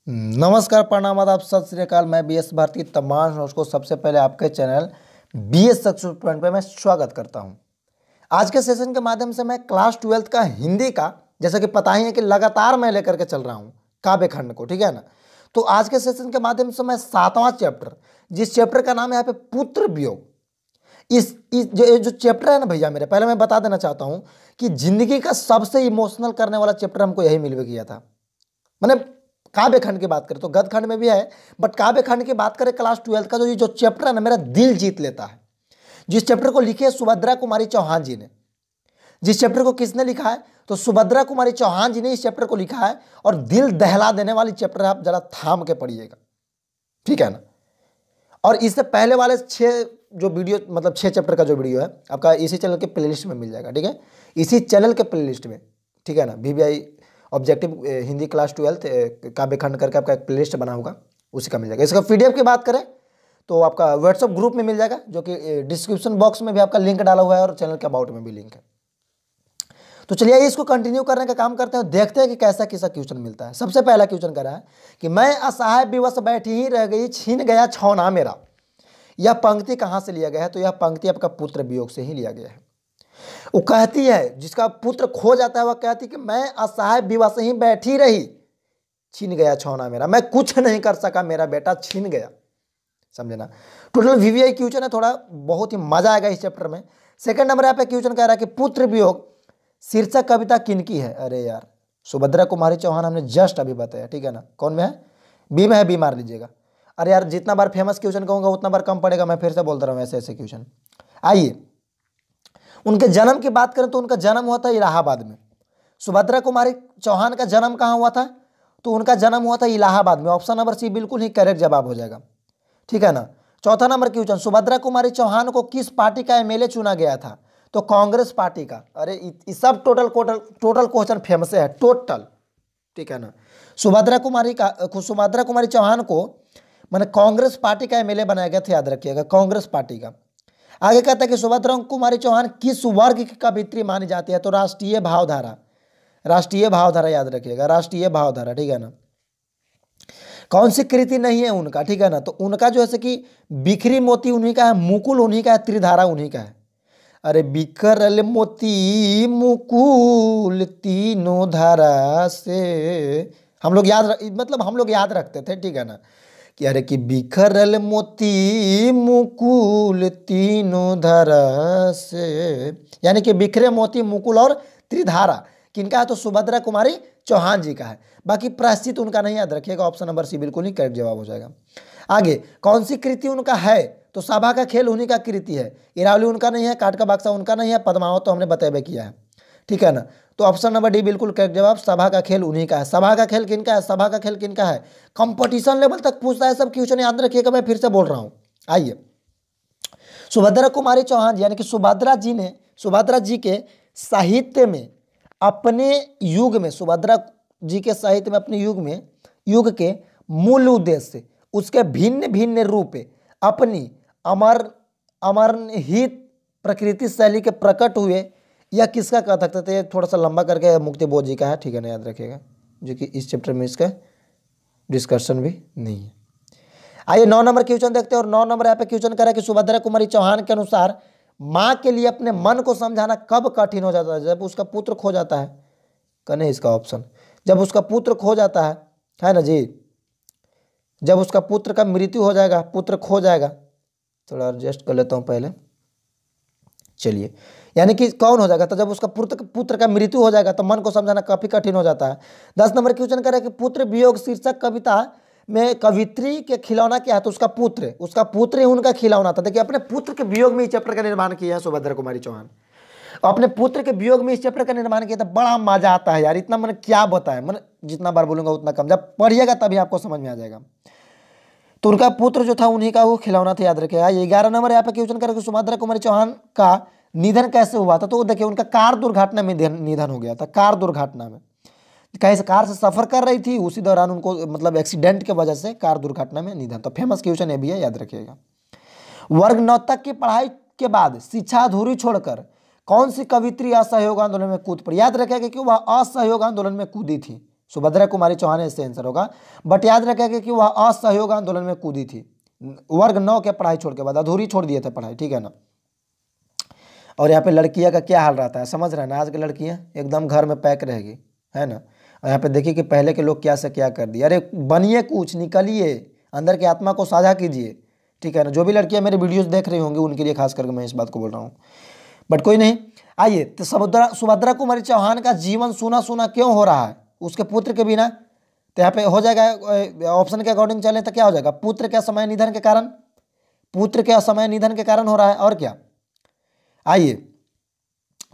नमस्कार, प्रणाम, आदाब, सत श्री अकाल। मैं बी एस भारती तमाम दोस्तों को सबसे पहले आपके channel B S success point पर मैं स्वागत करता हूं। आज के सेशन के माध्यम से मैं क्लास 12th का हिंदी का, जैसा कि पता ही है कि लगातार मैं लेकर के चल रहा हूं काव्य खंड को, ठीक है ना। तो आज के सेशन के माध्यम से मैं 7वां चैप्टर, जिस चैप्टर का नाम है यहाँ पे पुत्र वियोग, इस जो चैप्टर है ना भैया मेरे, पहले मैं बता देना चाहता हूँ कि जिंदगी का सबसे इमोशनल करने वाला चैप्टर हमको यही मिल गया था। मैंने काव्य खंड की बात करें तो गद्य खंड में भी है, बट काव्य खंड की बात करें क्लास 12th का जो चैप्टर है ना, मेरा दिल जीत लेता है। जिस चैप्टर को लिखे सुभद्रा कुमारी चौहान जी ने, जिस चैप्टर को किसने लिखा है तो सुभद्रा कुमारी चौहान जी ने इस चैप्टर को लिखा है, और दिल दहला देने वाली चैप्टर है, आप जरा थाम के पढ़िएगा, ठीक है ना। और इससे पहले वाले 6 जो वीडियो, मतलब 6 चैप्टर का जो वीडियो है आपका इसी चैनल के प्लेलिस्ट में मिल जाएगा, ठीक है, इसी चैनल के प्लेलिस्ट में, ठीक है ना। VVI objective Hindi class 12th काव्य खंड करके आपका एक प्लेलिस्ट बना होगा, उसी का मिल जाएगा। इसका PDF की बात करें तो आपका व्हाट्सएप ग्रुप में मिल जाएगा, जो कि डिस्क्रिप्शन बॉक्स में भी आपका लिंक डाला हुआ है और चैनल के अबाउट में भी लिंक है। तो चलिए इसको कंटिन्यू करने का काम करते हैं, देखते हैं कि कैसा किसा क्वेश्चन मिलता है। सबसे पहला क्वेश्चन कह रहा है कि मैं असहाय विवश बैठी ही रह गई, छीन गया छौना मेरा। यह पंक्ति कहाँ से लिया गया है तो यह पंक्ति आपका पुत्र वियोग से ही लिया गया है। वो कहती है, जिसका पुत्र खो जाता है वह कहती कि मैं असहाय विवश ही बैठी रही, छीन गया छौना मेरा, मैं कुछ नहीं कर सका, मेरा बेटा छीन गया। समझे ना। टोटल VVI क्वेश्चन है, थोड़ा बहुत ही मजा आएगा इस चैप्टर में। सेकंड नंबर यहाँ पे क्वेश्चन कह रहा है कि पुत्र वियोग शीर्षक कविता किनकी है। अरे यार, सुभद्रा कुमारी चौहान हमने जस्ट अभी बताया, ठीक है ना। कौन में है? बी में है, बी मार लीजिएगा। अरे यार, जितना बार फेमस क्वेश्चन कहूंगा उतना बार कम पड़ेगा, मैं फिर से बोलता रहा हूँ ऐसे ऐसे क्वेश्चन। आइए उनके जन्म की बात करें तो उनका जन्म हुआ था इलाहाबाद में। सुभद्रा कुमारी चौहान का जन्म कहाँ हुआ था तो उनका जन्म हुआ था इलाहाबाद में। ऑप्शन नंबर सी बिल्कुल ही करेक्ट जवाब हो जाएगा, ठीक है ना। चौथा नंबर क्वेश्चन, सुभद्रा कुमारी चौहान को किस पार्टी का MLA चुना गया था तो कांग्रेस पार्टी का। अरे इस सब टोटल क्वेश्चन फेमस है टोटल, ठीक है ना। सुभद्रा कुमारी चौहान को मैंने कांग्रेस पार्टी का MLA बनाया गया था, याद रखिएगा, कांग्रेस पार्टी का। आगे कहता है कि सुभद्रा कुमारी चौहान किस वर्ग की कवित्री मानी जाती है तो राष्ट्रीय भावधारा, राष्ट्रीय भावधारा याद रखिएगा, राष्ट्रीय भावधारा, ठीक है ना। कौन सी कृति नहीं है उनका, ठीक है ना, तो उनका जो है कि बिखरी मोती उन्हीं का है, मुकुल उन्हीं का है, त्रिधारा उन्हीं का है। अरे बिखरल मोती मुकुल तीनों धारा से हम लोग याद रखते थे, ठीक है ना, कि अरे कि बिखरल मोती मुकुल तीनों धारा से, यानी कि बिखरे मोती मुकुल और त्रिधारा किनका है तो सुभद्रा कुमारी चौहान जी का है। बाकी प्रायश्चित उनका नहीं, याद रखिएगा, ऑप्शन नंबर सी बिल्कुल ही करेक्ट जवाब हो जाएगा। आगे कौन सी कृति उनका है तो सभा का खेल उन्हीं का कृति है। इरावली उनका नहीं है, काट का बक्सा उनका नहीं है, पद्मावत तो हमने बताया किया है, ठीक है ना। तो ऑप्शन नंबर डी बिल्कुल करेक्ट जवाब, सभा का खेल उन्हीं का है। सभा का खेल किनका है, सभा का खेल किनका है, कंपटीशन लेवल तक पूछता है सब क्वेश्चन, याद रखिएगा, मैं फिर से बोल रहा हूं। आइए, सुभद्रा कुमारी चौहान जी यानी कि सुभद्रा जी के साहित्य में अपने युग में, सुभद्रा जी के साहित्य में अपने युग के मूल उद्देश्य, उसके भिन्न भिन्न रूप अपनी अमरहित प्रकृति शैली के प्रकट हुए। यह किसका कह सकते थे, थोड़ा सा लंबा करके मुक्ति बोध जी का है, ठीक है ना, याद रखिएगा, जो कि इस चैप्टर में इसका डिस्कशन भी नहीं है। आइए 9 नंबर क्वेश्चन देखते हैं, और 9 नंबर यहाँ पे क्वेश्चन कर रहा है कि सुभद्रा कुमारी चौहान के अनुसार माँ के लिए अपने मन को समझाना कब कठिन हो जाता है, जब उसका पुत्र खो जाता है। कने इसका ऑप्शन, जब उसका पुत्र खो जाता है ना जी, जब उसका पुत्र का मृत्यु हो जाएगा, पुत्र खो जाएगा, थोड़ा एडजस्ट कर लेता हूं पहले, चलिए, यानी कि कौन हो जाएगा तो जब उसका पुत्र का मृत्यु हो जाएगा तो मन को समझाना काफी कठिन हो जाता है। 10 नंबर क्वेश्चन कर रहा है कि पुत्र वियोग शीर्षक कविता में कवित्री के खिलौना क्या है तो उसका पुत्र ही उनका खिलौना था। देखिए, अपने पुत्र के वियोग में इस चैप्टर का निर्माण किया है सुभद्रा कुमारी चौहान, अपने पुत्र के वियोग में इस चैप्टर का निर्माण किया था। बड़ा मजा आता है यार, इतना मैंने क्या बताया, मैंने जितना बार बोलूंगा उतना कम, जब पढ़िएगा तभी आपको समझ में आ जाएगा। तो उनका पुत्र जो था उन्हीं का वो खिलौना था, याद रखिएगा। 11 नंबर यहाँ पे क्वेश्चन करके सुभद्रा कुमारी चौहान का निधन कैसे हुआ था तो देखिए, उनका कार दुर्घटना में निधन हो गया था। कार दुर्घटना में, कहीं से कार से सफर कर रही थी, उसी दौरान उनको मतलब एक्सीडेंट के वजह से कार दुर्घटना में निधन। तो फेमस क्वेश्चन ये भी है, याद रखिएगा। वर्ग 9 तक की पढ़ाई के बाद शिक्षा अधूरी छोड़कर कौन सी कवित्री असहयोग आंदोलन में कूद पड़ी। याद रखेगा कि वह असहयोग आंदोलन में कूदी थी, सुभद्रा कुमारी चौहान इससे आंसर होगा। बट याद रखेगा कि वह असहयोग आंदोलन में कूदी थी, वर्ग 9 के पढ़ाई छोड़ के बाद अधूरी छोड़ दिए थे पढ़ाई, ठीक है ना। और यहाँ पे लड़कियाँ का क्या हाल रहता है, समझ रहे हैं ना। आज की लड़कियाँ एकदम घर में पैक रहेगी, है ना। और यहाँ पे देखिए कि पहले के लोग क्या से क्या कर दिए। अरे बनिए, कुछ निकलिए, अंदर की आत्मा को साझा कीजिए, ठीक है ना। जो भी लड़कियाँ मेरे वीडियोस देख रही होंगी उनके लिए खास करके मैं इस बात को बोल रहा हूँ। बट कोई नहीं, आइए। तो सुभद्रा कुमारी चौहान का जीवन सूना सूना क्यों हो रहा है उसके पुत्र के बिना। तो यहाँ पे हो जाएगा ऑप्शन के अकॉर्डिंग चले तो क्या हो जाएगा, पुत्र के असमय निधन के कारण, पुत्र के असमय निधन के कारण हो रहा है। और क्या, आइए।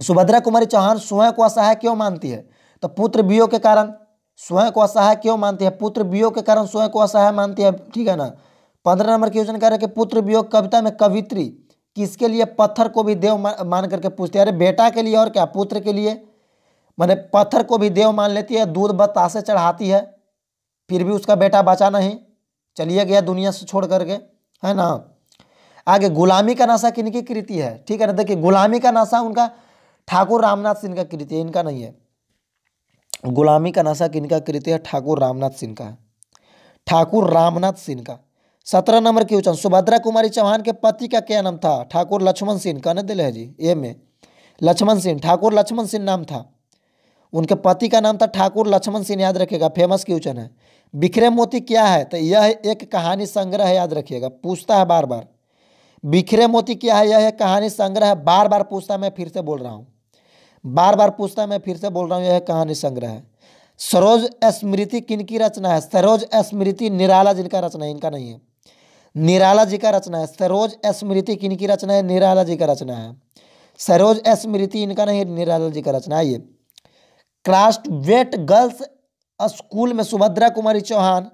सुभद्रा कुमारी चौहान स्वयं को असहाय क्यों मानती है, तो पुत्र वियोग के कारण स्वयं को असहाय क्यों मानती है, पुत्र वियोग के कारण स्वयं को असहाय मानती है, ठीक है ना। 15 नंबर क्वेश्चन कह रहे हैं कि पुत्र वियोग कविता में कवित्री किसके लिए पत्थर को भी देव मान करके पूछती है। अरे बेटा के लिए और क्या, पुत्र के लिए। मैंने पत्थर को भी देव मान लेती है, दूध बतासे चढ़ाती है, फिर भी उसका बेटा बचा नहीं, चलिए गया दुनिया से छोड़ करके, है ना। आगे, गुलामी का नशा किनकी कृति है, ठीक है ना। देखिए गुलामी का नशा उनका ठाकुर रामनाथ सिंह का कृति है, इनका नहीं है। गुलामी का नशा किनका कृति है, ठाकुर रामनाथ सिंह का है, ठाकुर रामनाथ सिंह का। 17 नंबर क्वेश्चन, सुभद्रा कुमारी चौहान के पति का क्या नाम था, ठाकुर लक्ष्मण सिंह, कहने दिल है जी ए में लक्ष्मण सिंह, ठाकुर लक्ष्मण सिंह नाम था, उनके पति का नाम था ठाकुर लक्ष्मण सिंह, याद रखिएगा, फेमस क्वेश्चन है। बिखरे मोती क्या है, तो यह एक कहानी संग्रह है, याद रखिएगा, पूछता है बार बार। बिखरे मोती क्या है, यह एक कहानी संग्रह है, बार बार पूछता है, मैं फिर से बोल रहा हूँ, बार बार पूछता है, मैं फिर से बोल रहा हूँ, यह कहानी संग्रह है। सरोज स्मृति किनकी रचना है, सरोज स्मृति निराला जी का रचना है, इनका नहीं है, निराला जी का रचना है। सरोज स्मृति किनकी रचना है, निराला जी का रचना है, सरोज स्मृति इनका नहीं, निराला जी का रचना है। ये क्राफ्टवेट गर्ल्स स्कूल में सुभद्रा कुमारी चौहान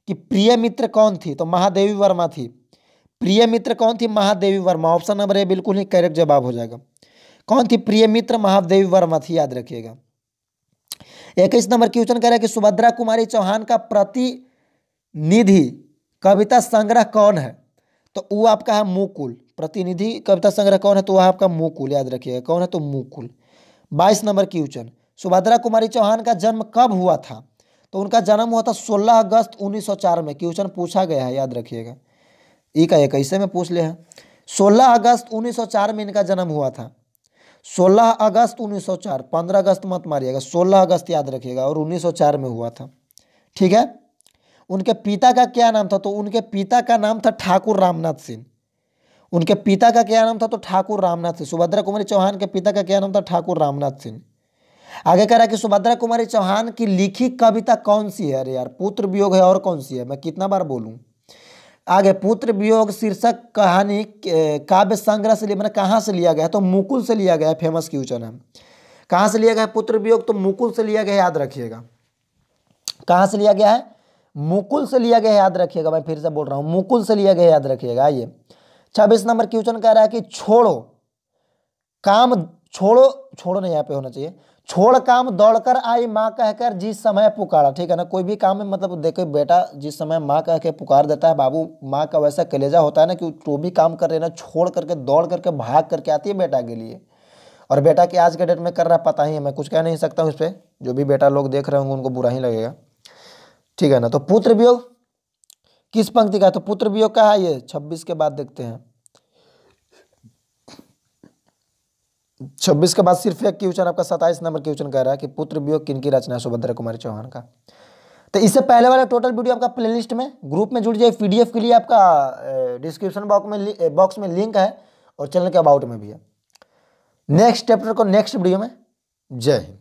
की प्रिय मित्र कौन थी, तो महादेवी वर्मा थी। प्रिय मित्र कौन थी, Mahadevi Verma, option number A बिल्कुल ही करेक्ट जवाब हो जाएगा। कौन थी प्रिय मित्र, महादेवी वर्मा थी, याद रखिएगा। 21 नंबर क्वेश्चन कह रहा है कि सुभद्रा कुमारी चौहान का प्रतिनिधि कविता संग्रह कौन है, तो वो आपका है मुकुल। प्रतिनिधि कविता संग्रह कौन है, तो वह आपका मुकुल, याद रखिएगा, कौन है, तो मुकुल। 22 नंबर क्वेश्चन, सुभद्रा कुमारी चौहान का जन्म कब हुआ था, तो उनका जन्म हुआ था 16 अगस्त 1904 में, क्वेश्चन पूछा गया है, याद रखिएगा, एक ऐसे में पूछ लिया है। 16 अगस्त 1904 में इनका जन्म हुआ था, 16 अगस्त 1904, 15 अगस्त मत मारिएगा, 16 अगस्त याद रखिएगा, और 1904 में हुआ था, ठीक है। उनके पिता का क्या नाम था, तो उनके पिता का नाम था ठाकुर रामनाथ सिंह, उनके पिता का क्या नाम था, तो ठाकुर रामनाथ सिंह। सुभद्रा कुमारी चौहान के पिता का क्या नाम था, ठाकुर रामनाथ सिंह। आगे कह रहा है कि सुभद्रा कुमारी चौहान की लिखी कविता कौन सी है, अरे यार पुत्र वियोग है, और कौन सी है, मैं कितना बार बोलूं। आगे, पुत्र वियोग शीर्षक कहानी काव्य संग्रह से मैंने कहाँ से लिया गया, तो मुकुल से लिया गया है, फेमस क्वेश्चन है। कहाँ से लिया गया है पुत्र वियोग, तो मुकुल से लिया गया है, याद रखिएगा। कहाँ से लिया गया है, मुकुल से लिया गया है, याद रखिएगा, मैं फिर से बोल रहा हूँ, मुकुल से लिया गया है, याद रखिएगा। आइए 26 नंबर क्वेश्चन कह रहा है कि छोड़ो काम, छोड़ो नहीं, यहाँ पे होना चाहिए, छोड़ काम दौड़कर आई माँ कहकर जिस समय पुकारा, ठीक है ना। कोई भी काम में मतलब देखो बेटा, जिस समय माँ कह के पुकार देता है बाबू, माँ का वैसा कलेजा होता है ना कि जो भी काम कर रहे ना, छोड़ करके दौड़ करके भाग करके आती है बेटा के लिए। और बेटा के आज के डेट में कर रहा है पता ही है, मैं कुछ कह नहीं सकता हूँ इस पर, जो भी बेटा लोग देख रहे होंगे उनको बुरा ही लगेगा, ठीक है ना। तो पुत्र वियोग किस पंक्ति का, तो पुत्र वियोग का है ये 26 के बाद देखते हैं। 26 के बाद सिर्फ एक क्वेश्चन आपका 27 नंबर क्वेश्चन कह रहा है कि पुत्र वियोग किनकी रचना है, सुभद्रा कुमारी चौहान का। तो इससे पहले वाला टोटल वीडियो आपका प्लेलिस्ट में ग्रुप में जुड़ जाए, पीडीएफ के लिए आपका डिस्क्रिप्शन बॉक्स में लिंक है, और चैनल के अबाउट में भी है। नेक्स्ट चैप्टर को नेक्स्ट वीडियो में, जय हिंद।